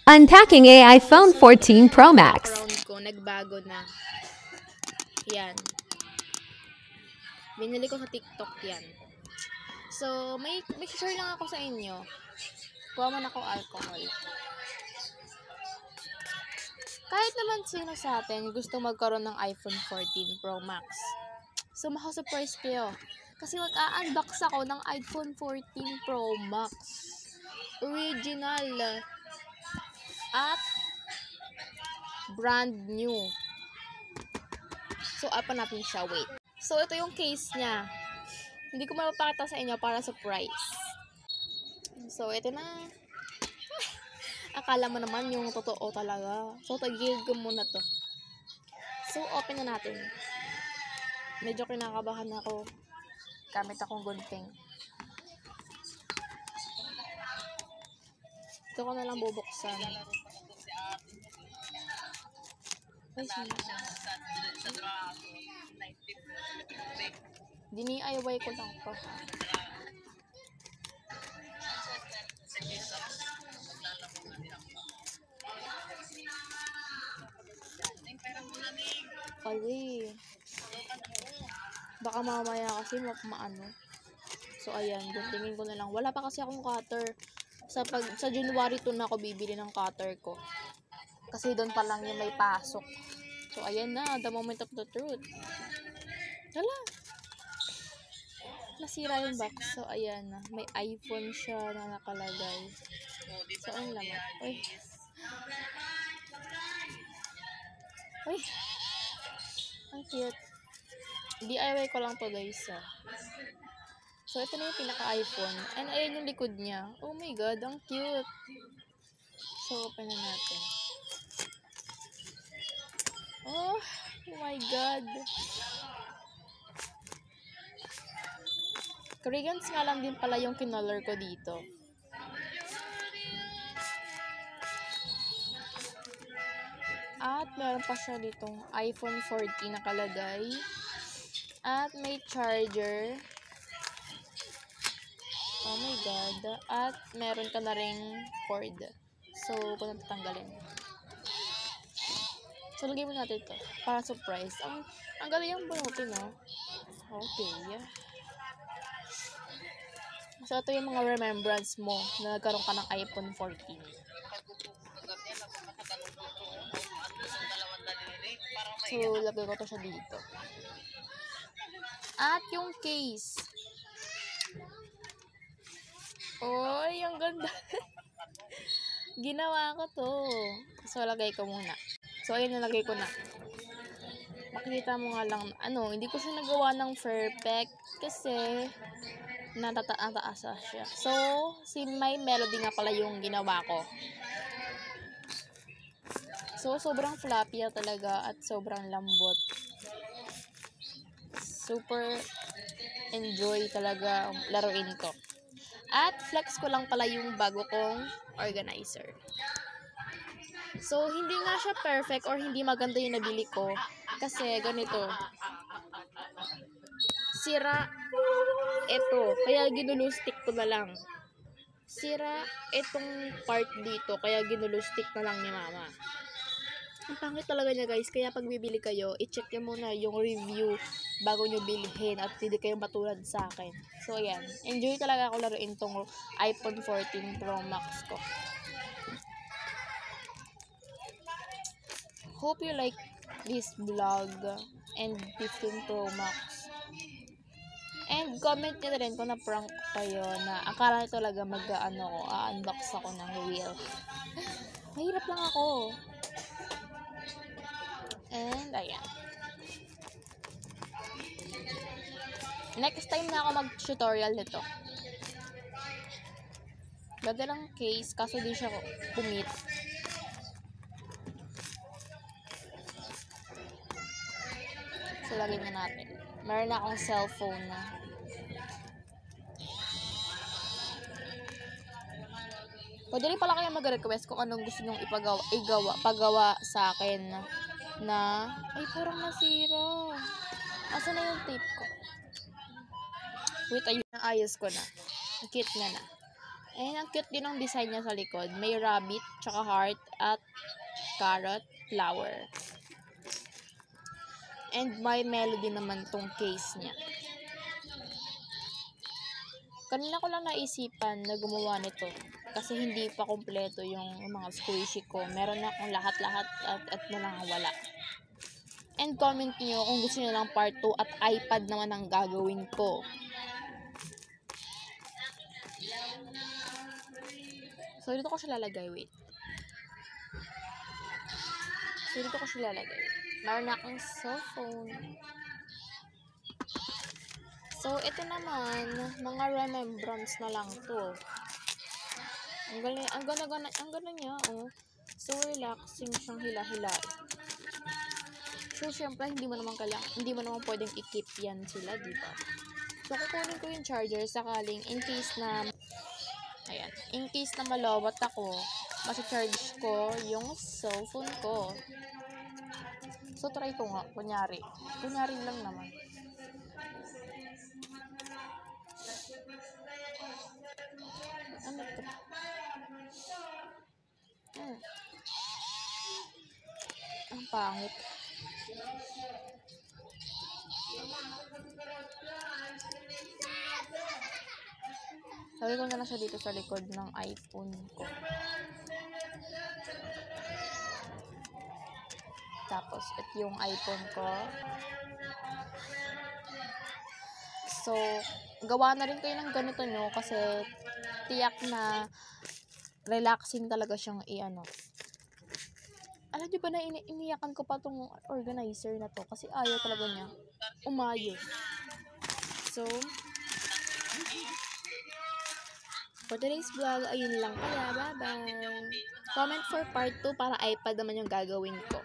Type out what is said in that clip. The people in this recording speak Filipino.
Unpacking a iPhone 14 Pro Max. Background ko, nagbago na. Yan. Binili ko sa TikTok yan. So, may share lang ako sa inyo. Kuha man ako alcohol. Kahit naman sino sa atin gusto magkaroon ng iPhone 14 Pro Max. So, makasurprise kayo. Kasi mag-a-unbox ako ng iPhone 14 Pro Max. Original. At brand new. So, open natin siya. Wait. So, ito yung case niya. Hindi ko mapapakita sa inyo para surprise. So, ito na. Akala mo naman yung totoo talaga. So, tagilid ko muna to. So, open na natin. Medyo kinakabahan ako. Gamit akong gunting. Ito ko na lang bubuksan. Ay, DIY ko lang to. Kasi baka mamaya kasi maano. So ayan, guntingin ko na lang. Wala pa kasi akong cutter. Sa January 2 na ako bibili ng cutter ko. Kasi doon pa lang yung may pasok. So ayan na, the moment of the truth. Hala. Nasira yung box. So ayan na, may iPhone siya na nakalagay. So ang laman. Uy. Uy. Ang cute. DIY ko lang to guys. So ito na yung pinaka-iPhone. And ayan yung likod niya. Oh my god, ang cute. So open na natin. Oh my god. Koreans nga lang din pala yung kinolor ko dito. At meron pa siya ditong iPhone 14 nakalagay. At may charger. Oh my god. At meron ka na ring cord. So, kung natatanggalin. So, lagay mo natin ito. Para surprise. Ang galing yung bunutin, no? Okay. So, ito yung mga remembrance mo na nagkaroon ka ng iPhone 14. So, lagay ko to siya dito. At yung case. Oy, ang ganda. Ginawa ko to. So, lagay ko muna. So, ayun, nalagay ko na. Makikita mo nga lang, hindi ko siya nagawa ng perfect kasi natataas siya. So, si My Melody nga pala yung ginawa ko. So, sobrang floppy talaga at sobrang lambot. Super enjoy talaga laruin ko. At flex ko lang pala yung bago kong organizer. So, hindi nga siya perfect or hindi maganda yung nabili ko. Kasi, ganito. Sira ito. Kaya ginulustik ko na lang. Sira itong part dito. Kaya ginulustik na lang ni mama. Ang pangit talaga niya guys. Kaya pag bibili kayo, i-check nyo muna yung review bago nyo bilhin. At hindi kayo matulad sa akin. So, ayan. Enjoy talaga ako laruin tong iPhone 14 Pro Max ko. Hope you like this vlog and 15 Pro Max. And comment nyo rin kung na-prank kayo na akala nyo talaga unbox ako ng real. Mahirap lang ako. And ayan. Next time na ako mag-tutorial nito. Ganda lang case kaso di siya pumit. So, lagay na natin. Meron na akong cellphone na. Pwede rin pala kayo mag-request kung anong gusto nyong pagawa sa akin na ay, parang nasira. Asa na yung tape ko? Wait, ayun. Ayos ko na. Cute na. And ang cute din ang design niya sa likod. May rabbit, tsaka heart, at carrot, flower. And may melody naman tong case niya. Kanina ko lang naisipan na gumawa nito kasi hindi pa kompleto yung mga squishy ko. Meron na akong lahat-lahat at na lang ang wala. And comment nyo kung gusto nyo ng part 2 at iPad naman ang gagawin ko. So, dito ko siya lalagay. Wait. So, dito ko siya lalagay. Meron na akong cellphone. So, ito naman, mga remembrance na lang to. Ang ganda niya, oh. So, relaxing siyang hila-hila. So, syempre, hindi mo naman pwedeng i-keep yan sila, diba? So, kukunin ko yung charger sakaling in case na malawat ako, masi-charge ko yung cellphone ko. So, try ko nga, kunyari lang naman. Ano to? Ang pangit. Sabi ko na lang siya dito sa likod ng iPhone ko. Tapos, ito yung iPhone ko. So, gawa na rin kayo ng ganito nyo kasi tiyak na relaxing talaga siyang i-ano. Alam niyo ba na iniyakan ko pa tong organizer na to kasi ayaw talaga niya umayos. So, for today's vlog, ayun lang pala. Bye-bye! Comment for part 2 para iPad naman yung gagawin ko.